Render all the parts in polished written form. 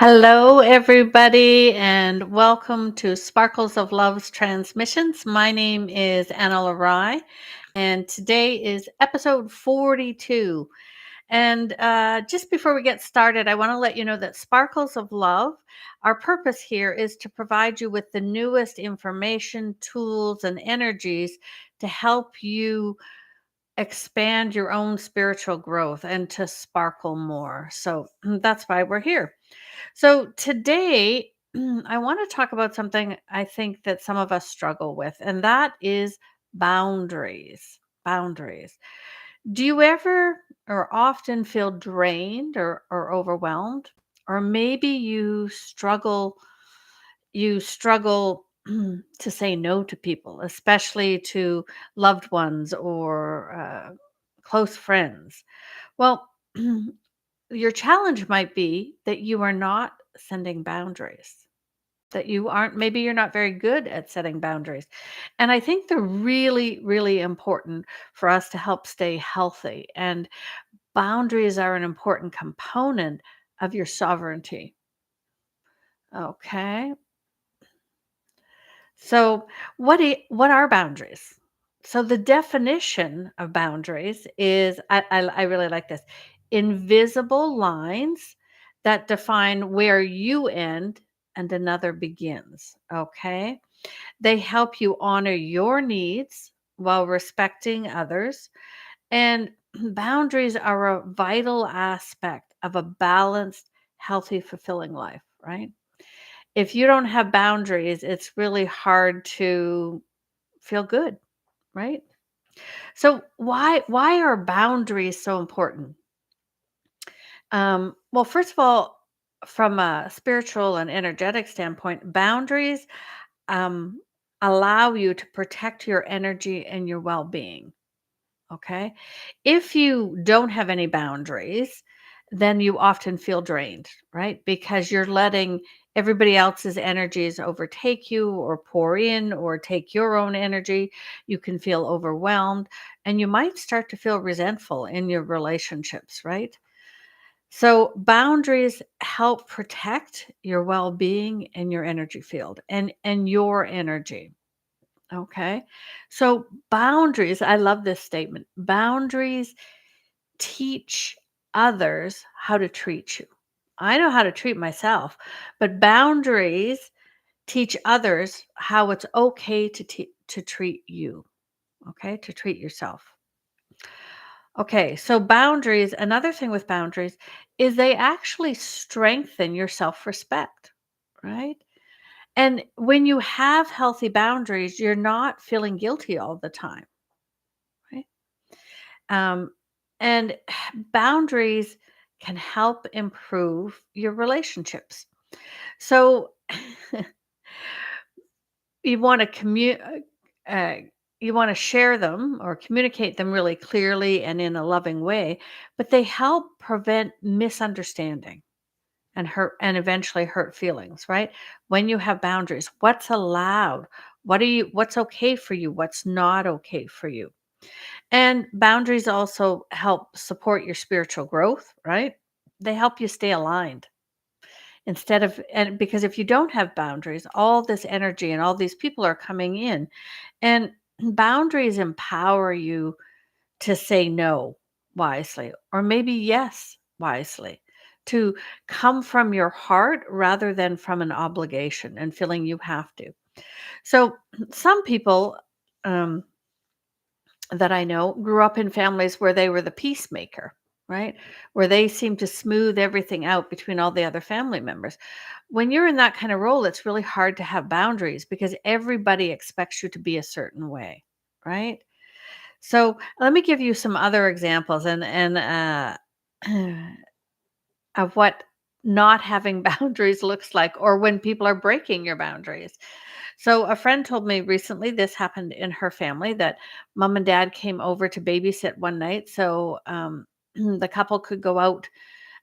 Hello, everybody, and welcome to Sparkles of Love's Transmissions. My name is Ana-La-Rai, and today is episode 42. And just before we get started, I want to let you know that Sparkles of Love, our purpose here is to provide you with the newest information, tools, and energies to help you expand your own spiritual growth and to sparkle more. So that's why we're here. So today, I want to talk about something I think that some of us struggle with, and that is boundaries. Boundaries. Do you ever or often feel drained or overwhelmed? Or maybe you struggle to say no to people, especially to loved ones or close friends. Well, your challenge might be that you are not sending boundaries, that you aren't, maybe you're not very good at setting boundaries. And I think they're really, really important for us to help stay healthy. And boundaries are an important component of your sovereignty. Okay. So, what are boundaries? So, the definition of boundaries is I really like this: invisible lines that define where you end and another begins. Okay, they help you honor your needs while respecting others, and boundaries are a vital aspect of a balanced, healthy, fulfilling life. Right? If you don't have boundaries, it's really hard to feel good, right? So why are boundaries so important? Well, first of all, from a spiritual and energetic standpoint, boundaries um, allow you to protect your energy and your well-being. Okay. If you don't have any boundaries, then you often feel drained, right? Because you're letting everybody else's energies overtake you or pour in or take your own energy. You can feel overwhelmed and you might start to feel resentful in your relationships, right? So, boundaries help protect your well being and your energy field and your energy. Okay. So boundaries, I love this statement. Boundaries teach others how to treat you. I know how to treat myself, but boundaries teach others how it's okay to treat you, okay? To treat yourself. Okay, so boundaries, another thing with boundaries is they actually strengthen your self-respect, right? And when you have healthy boundaries, you're not feeling guilty all the time, right? Um, and boundaries can help improve your relationships. So you want to uh, you want to share them or communicate them really clearly and in a loving way, but they help prevent misunderstanding and hurt and eventually hurt feelings, right? When you have boundaries, what's allowed? What's okay for you? What's not okay for you? And boundaries also help support your spiritual growth, right? They help you stay aligned instead of, and because if you don't have boundaries, all this energy and all these people are coming in, and boundaries empower you to say no wisely or maybe yes wisely, to come from your heart rather than from an obligation and feeling you have to. So, some people, um, that I know grew up in families where they were the peacemaker, right? Where they seemed to smooth everything out between all the other family members. When you're in that kind of role, it's really hard to have boundaries because everybody expects you to be a certain way, right? So let me give you some other examples and of what not having boundaries looks like, or when people are breaking your boundaries. So a friend told me recently this happened in her family, that mom and dad came over to babysit one night so the couple could go out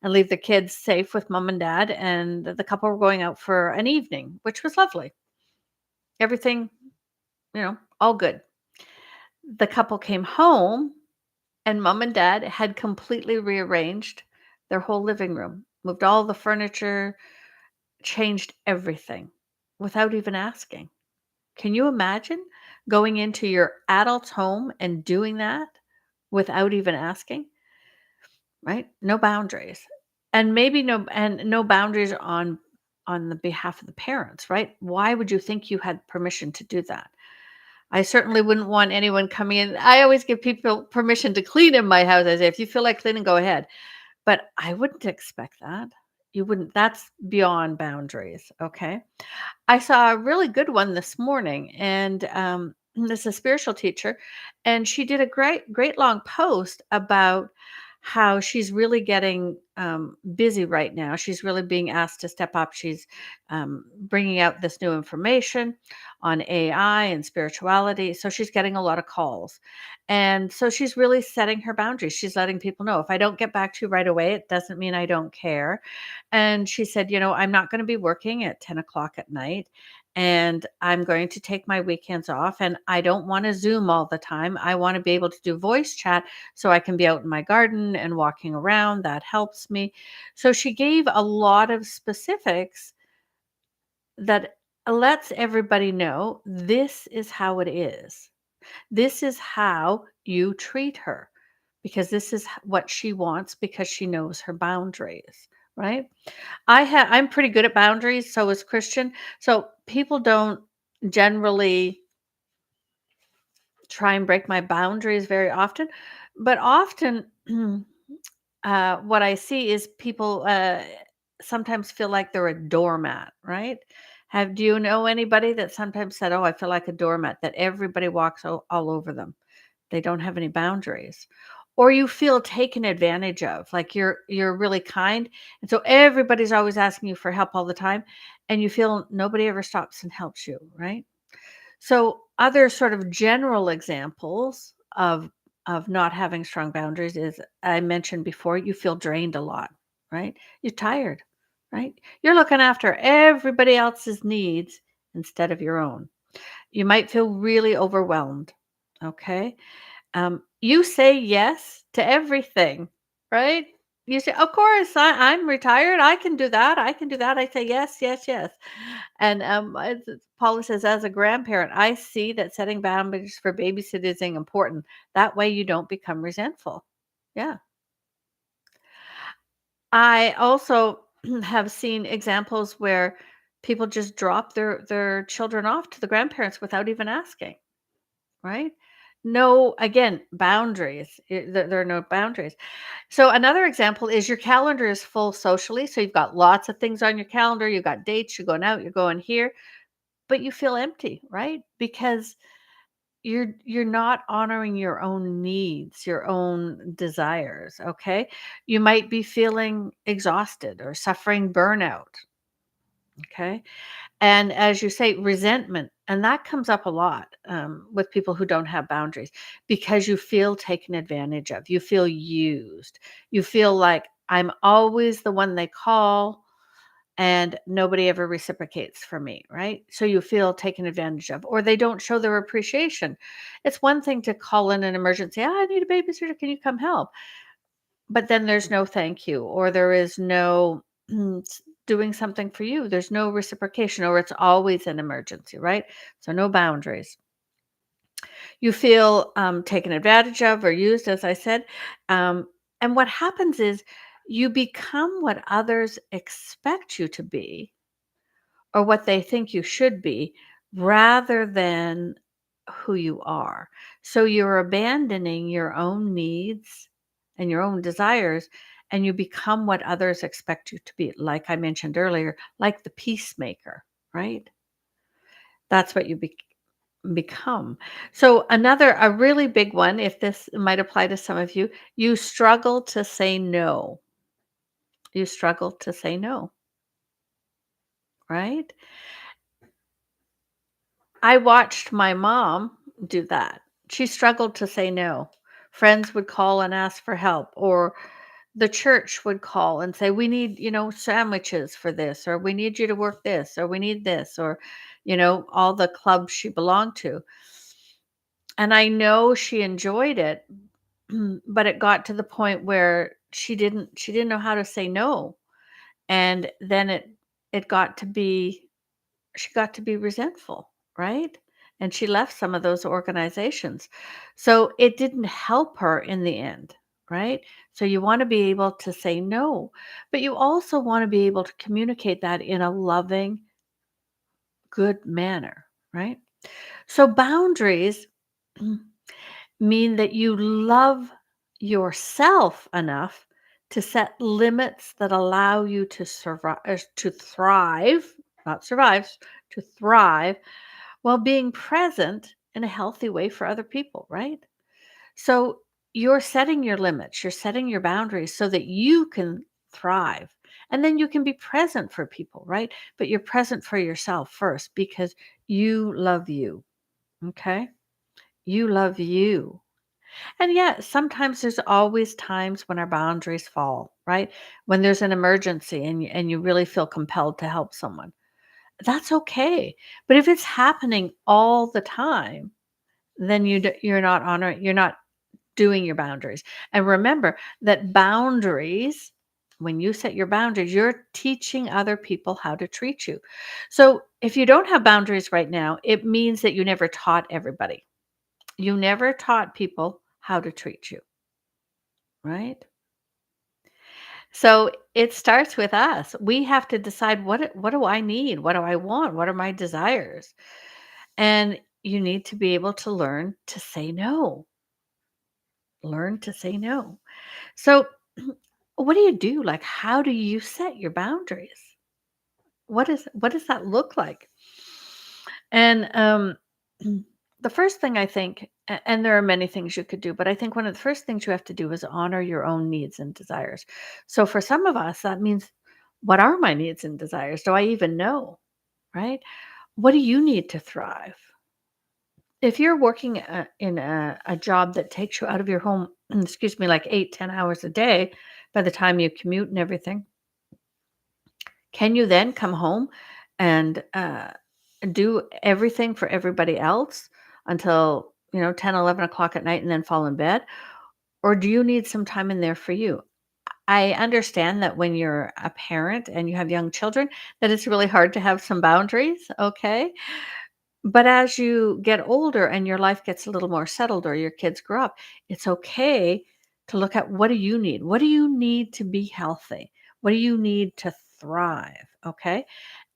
and leave the kids safe with mom and dad, and the couple were going out for an evening, which was lovely. Everything, all good. The couple came home and mom and dad had completely rearranged their whole living room, moved all the furniture, changed everything without even asking. Can you imagine going into your adult's home and doing that without even asking? Right? No boundaries. And maybe no boundaries on the behalf of the parents, right? Why would you think you had permission to do that? I certainly wouldn't want anyone coming in. I always give people permission to clean in my house. I say, if you feel like cleaning, go ahead. But I wouldn't expect that. You wouldn't. That's beyond boundaries. Okay. I saw a really good one this morning, and this is a spiritual teacher, and she did a great long post about how she's really getting busy right now. She's really being asked to step up. She's bringing out this new information on AI and spirituality. So she's getting a lot of calls. And so she's really setting her boundaries. She's letting people know, if I don't get back to you right away, it doesn't mean I don't care. And she said, I'm not going to be working at 10 o'clock at night, and I'm going to take my weekends off. And I don't want to Zoom all the time. I want to be able to do voice chat so I can be out in my garden and walking around. That helps me. So she gave a lot of specifics that lets everybody know this is how it is. This is how you treat her, because this is what she wants, because she knows her boundaries, right? I'm pretty good at boundaries, so is Christian. So people don't generally try and break my boundaries very often, but often what I see is people sometimes feel like they're a doormat, right? Do you know anybody that sometimes said, "Oh, I feel like a doormat, that everybody walks all over them. They don't have any boundaries." Or you feel taken advantage of, like you're really kind, and so everybody's always asking you for help all the time, and you feel nobody ever stops and helps you, right? So other sort of general examples of not having strong boundaries is, I mentioned before, you feel drained a lot, right? You're tired, right? You're looking after everybody else's needs instead of your own. You might feel really overwhelmed. Okay. You say yes to everything, right? You say, "Of course, I'm retired. I can do that. I can do that." I say, "Yes, yes, yes." And Paula says, as a grandparent, I see that setting boundaries for babysitting is important. That way you don't become resentful. Yeah. I also have seen examples where people just drop their children off to the grandparents without even asking, right? No, again, boundaries. There are no boundaries. So another example is your calendar is full socially. So you've got lots of things on your calendar. You've got dates, you're going out, you're going here, but you feel empty, right? Because you're not honoring your own needs, your own desires, okay? You might be feeling exhausted or suffering burnout, okay? And as you say, resentment, and that comes up a lot with people who don't have boundaries, because you feel taken advantage of. You feel used. You feel like I'm always the one they call and nobody ever reciprocates for me, right? So you feel taken advantage of, or they don't show their appreciation. It's one thing to call in an emergency. "Ah, I need a babysitter. Can you come help?" But then there's no thank you, or there is no doing something for you. There's no reciprocation, or it's always an emergency, right? So no boundaries. You feel taken advantage of or used, as I said. And what happens is you become what others expect you to be, or what they think you should be, rather than who you are. So you're abandoning your own needs and your own desires, and you become what others expect you to be. Like I mentioned earlier, like the peacemaker, right? That's what you become. So a really big one, if this might apply to some of you, you struggle to say no. You struggle to say no, right? I watched my mom do that. She struggled to say no. Friends would call and ask for help, or the church would call and say, "We need, sandwiches for this, or we need you to work this, or we need this," or, all the clubs she belonged to. And I know she enjoyed it, but it got to the point where she didn't know how to say no. And then it got to be she got to be resentful, right? And she left some of those organizations. So it didn't help her in the end, right? So you want to be able to say no, but you also want to be able to communicate that in a loving, good manner, right? So boundaries mean that you love yourself enough to set limits that allow you to survive, to thrive, not survive, to thrive while being present in a healthy way for other people, right? So you're setting your limits, you're setting your boundaries so that you can thrive. And then you can be present for people, right? But you're present for yourself first because you love you. Okay? You love you. And yeah, sometimes there's always times when our boundaries fall, right? When there's an emergency and you really feel compelled to help someone. That's okay. But if it's happening all the time, then you're not honoring, you're not doing your boundaries. And remember that boundaries, when you set your boundaries, you're teaching other people how to treat you. So if you don't have boundaries right now, it means that you never taught everybody. You never taught people how to treat you, right? So it starts with us. We have to decide what do I need? What do I want? What are my desires? And you need to be able to learn to say no. Learn to say no. So what do you do? Like how do you set your boundaries? What does that look like? And the first thing I think, and there are many things you could do, but I think one of the first things you have to do is honor your own needs and desires. So for some of us, that means, what are my needs and desires? Do I even know? Right? What do you need to thrive? If you're working in a job that takes you out of your home, excuse me, like 8, 10 hours a day, by the time you commute and everything, can you then come home and do everything for everybody else until 10, 11 o'clock at night and then fall in bed? Or do you need some time in there for you? I understand that when you're a parent and you have young children, that it's really hard to have some boundaries, okay? But as you get older and your life gets a little more settled or your kids grow up, it's okay to look at, what do you need? What do you need to be healthy? What do you need to thrive? Okay.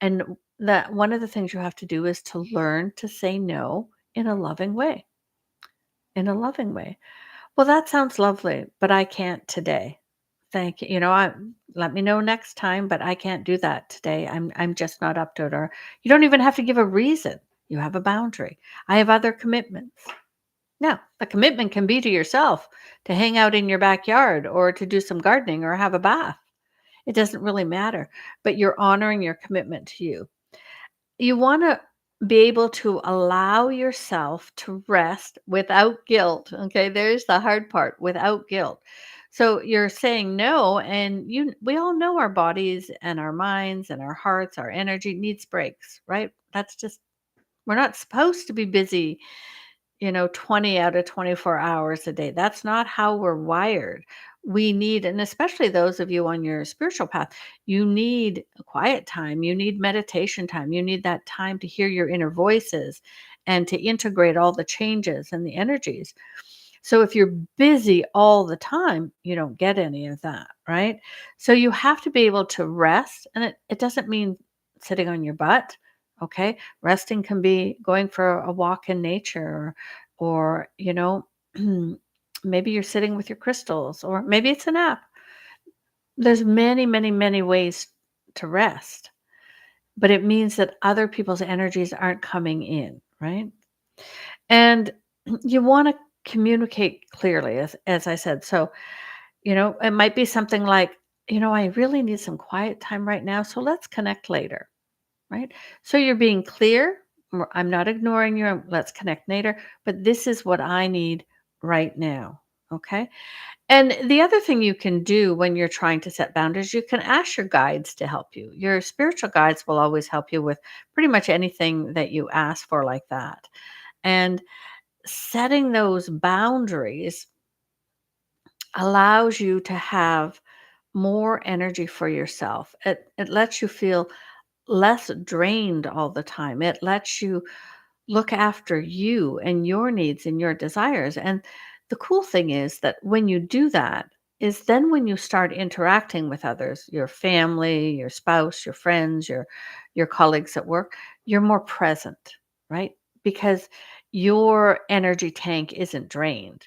And that one of the things you have to do is to learn to say no in a loving way. In a loving way. Well, that sounds lovely, but I can't today. Thank you. Let me know next time, but I can't do that today. I'm just not up to it. Or you don't even have to give a reason. You have a boundary. I have other commitments. Now, a commitment can be to yourself, to hang out in your backyard or to do some gardening or have a bath. It doesn't really matter, but you're honoring your commitment to you. You want to be able to allow yourself to rest without guilt. Okay, there's the hard part, without guilt. So you're saying no, and we all know our bodies and our minds and our hearts, our energy needs breaks, right? That's just, we're not supposed to be busy 20 out of 24 hours a day. That's not how we're wired. We need, and especially those of you on your spiritual path, you need a quiet time. You need meditation time. You need that time to hear your inner voices and to integrate all the changes and the energies. So if you're busy all the time, you don't get any of that, right? So you have to be able to rest. And it doesn't mean sitting on your butt. Okay. Resting can be going for a walk in nature, or maybe you're sitting with your crystals, or maybe it's a nap. There's many, many, many ways to rest, but it means that other people's energies aren't coming in, right? And you want to communicate clearly, as I said. So, it might be something like, I really need some quiet time right now. So let's connect later, right? So you're being clear. I'm not ignoring you. Let's connect later. But this is what I need right now. Okay. And the other thing you can do when you're trying to set boundaries, you can ask your guides to help you. Your spiritual guides will always help you with pretty much anything that you ask for, like that. And setting those boundaries allows you to have more energy for yourself. It lets you feel less drained all the time. It lets you look after you and your needs and your desires. And the cool thing is that when you do that, is then when you start interacting with others, your family, your spouse, your friends, your colleagues at work, you're more present, right? Because your energy tank isn't drained.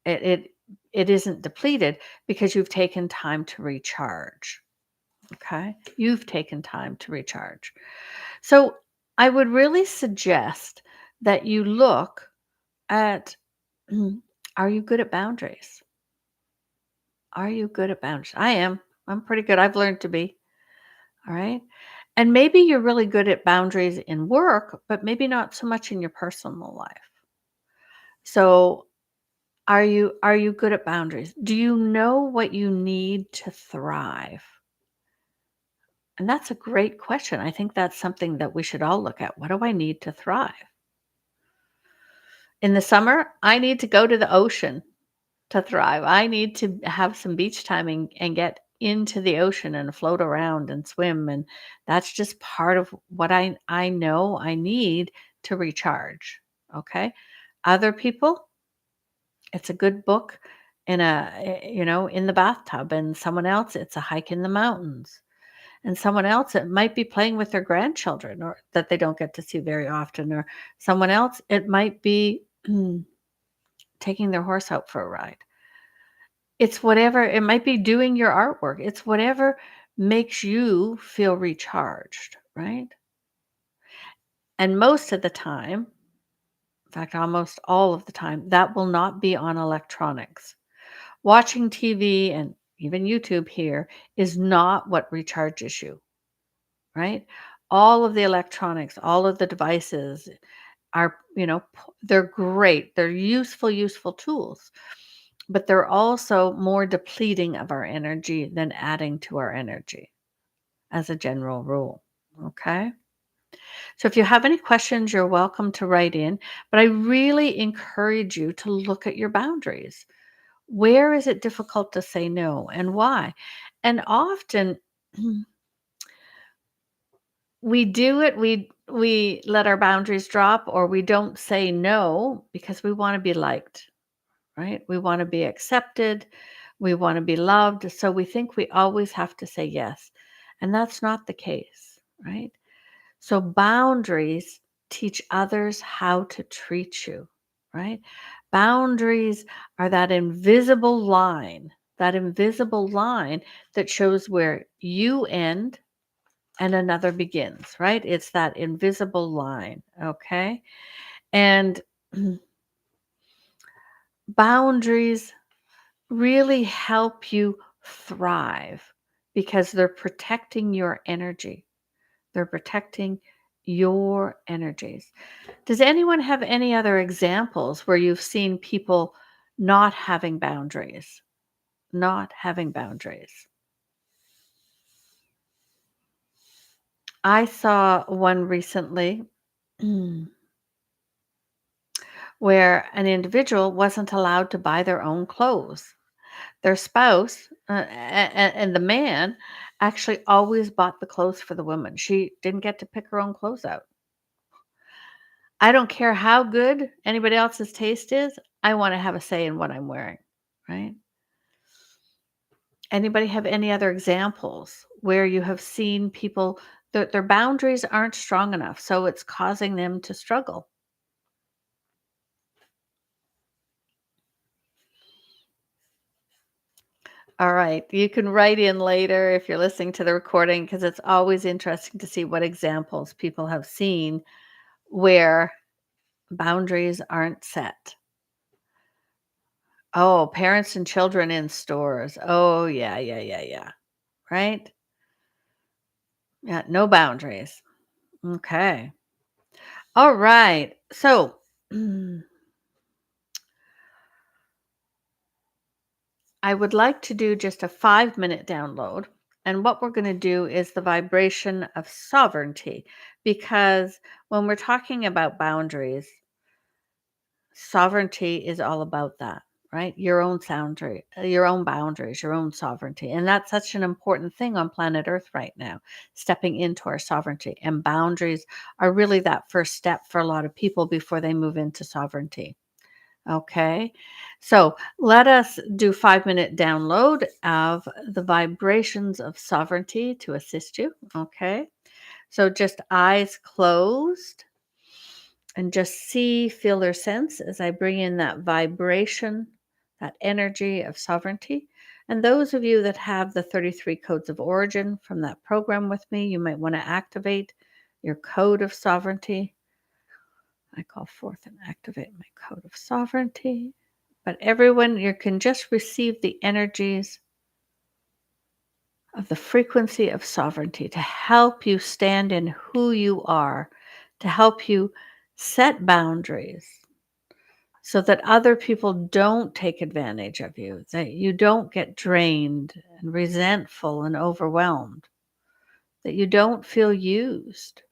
It it isn't depleted because you've taken time to recharge. Okay? You've taken time to recharge. So, I would really suggest that you look at are you good at boundaries? Are you good at boundaries? I am. I'm pretty good. I've learned to be. All right. And maybe you're really good at boundaries in work, but maybe not so much in your personal life. So, are you good at boundaries? Do you know what you need to thrive? And that's a great question. I think that's something that we should all look at. What do I need to thrive? In the summer, I need to go to the ocean to thrive. I need to have some beach time and get into the ocean and float around and swim. And that's just part of what I know I need to recharge. Okay. Other people, it's a good book in the bathtub, and someone else, it's a hike in the mountains. And someone else, it might be playing with their grandchildren or that they don't get to see very often, or someone else, it might be taking their horse out for a ride. It's whatever, it might be doing your artwork. It's whatever makes you feel recharged, right? And most of the time, in fact, almost all of the time, that will not be on electronics. Watching TV and even YouTube here is not what recharges you, right? All of the electronics, all of the devices are, they're great. They're useful tools, but they're also more depleting of our energy than adding to our energy as a general rule. Okay. So if you have any questions, you're welcome to write in, but I really encourage you to look at your boundaries. Where is it difficult to say no and why? And often we do it, we let our boundaries drop, or we don't say no because we want to be liked, right? We want to be accepted, we want to be loved, so we think we always have to say yes. And that's not the case, right? So boundaries teach others how to treat you, right? Boundaries are that invisible line that shows where you end and another begins, right? It's that invisible line, okay? And boundaries really help you thrive because they're protecting your energy. They're protecting your energies. Does anyone have any other examples where you've seen people not having boundaries? Not having boundaries. I saw one recently where an individual wasn't allowed to buy their own clothes. Their spouse and the man actually always bought the clothes for the woman. She didn't get to pick her own clothes out. I don't care how good anybody else's taste is. I want to have a say in what I'm wearing, right? Anybody have any other examples where you have seen people their boundaries aren't strong enough, so it's causing them to struggle? All right. You can write in later if you're listening to the recording because it's always interesting to see what examples people have seen where boundaries aren't set. Oh, parents and children in stores. Oh, yeah, yeah, yeah, yeah. Right? Yeah, no boundaries. Okay. All right. So, I would like to do just a 5-minute download. And what we're going to do is the vibration of sovereignty. Because when we're talking about boundaries, sovereignty is all about that, right? Your own boundaries, your own sovereignty. And that's such an important thing on planet Earth right now, stepping into our sovereignty. And boundaries are really that first step for a lot of people before they move into sovereignty. Okay. So let us do 5-minute download of the vibrations of sovereignty to assist you. Okay. So just eyes closed and just see, feel, or sense as I bring in that vibration, that energy of sovereignty. And those of you that have the 33 codes of origin from that program with me, you might want to activate your code of sovereignty. I call forth and activate my code of sovereignty. But everyone, you can just receive the energies of the frequency of sovereignty to help you stand in who you are, to help you set boundaries so that other people don't take advantage of you, that you don't get drained and resentful and overwhelmed, that you don't feel used.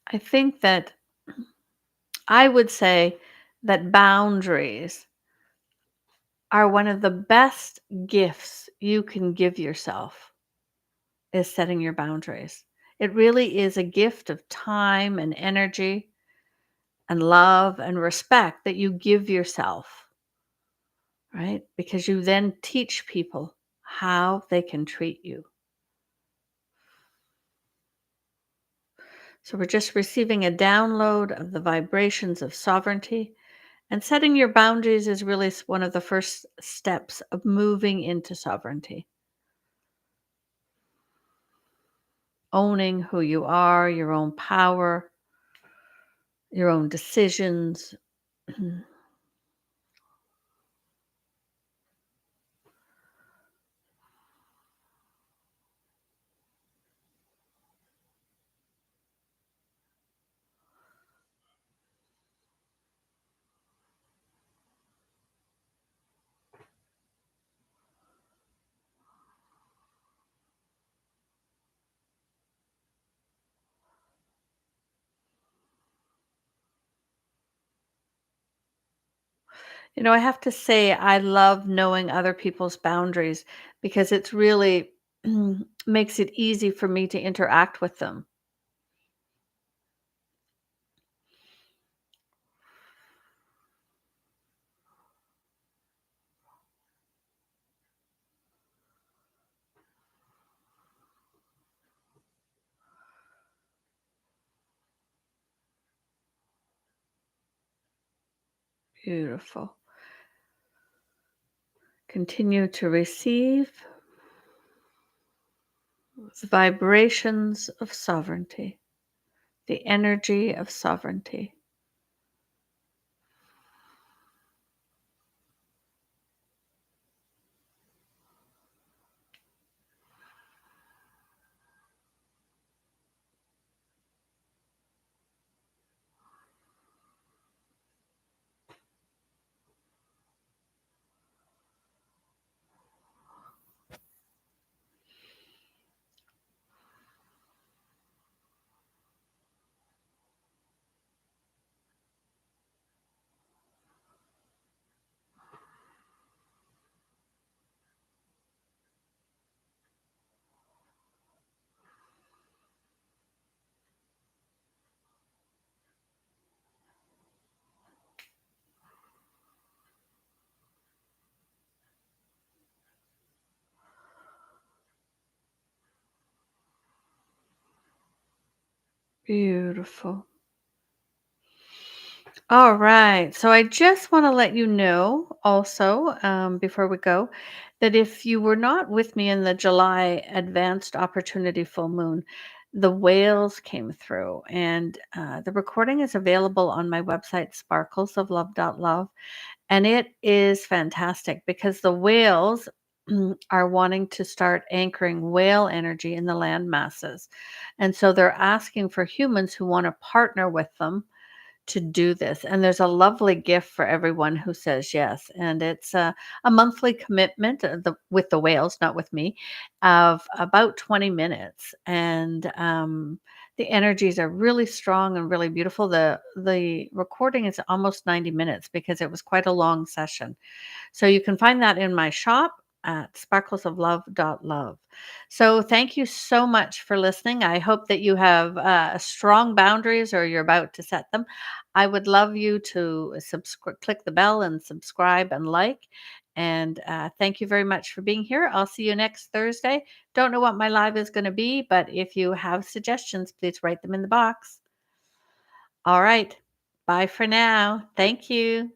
I think that I would say that boundaries are one of the best gifts you can give yourself is setting your boundaries. It really is a gift of time and energy and love and respect that you give yourself, right? Because you then teach people how they can treat you. So we're just receiving a download of the vibrations of sovereignty. And setting your boundaries is really one of the first steps of moving into sovereignty. Owning who you are, your own power, your own decisions. I have to say, I love knowing other people's boundaries because it's really makes it easy for me to interact with them. Beautiful. Continue to receive the vibrations of sovereignty, the energy of sovereignty. Beautiful. All right. So I just want to let you know also, before we go, that if you were not with me in the July advanced opportunity full moon, the whales came through, and the recording is available on my website, sparklesoflove.love. And it is fantastic because the whales are wanting to start anchoring whale energy in the land masses. And so they're asking for humans who want to partner with them to do this. And there's a lovely gift for everyone who says yes. And it's a monthly commitment with the whales, not with me, of about 20 minutes. And the energies are really strong and really beautiful. The recording is almost 90 minutes because it was quite a long session. So you can find that in my shop at sparklesoflove.love. So thank you so much for listening. I hope that you have strong boundaries or you're about to set them. I would love you to click the bell and subscribe and like. And thank you very much for being here. I'll see you next Thursday. Don't know what my live is going to be, but if you have suggestions, please write them in the box. All right. Bye for now. Thank you.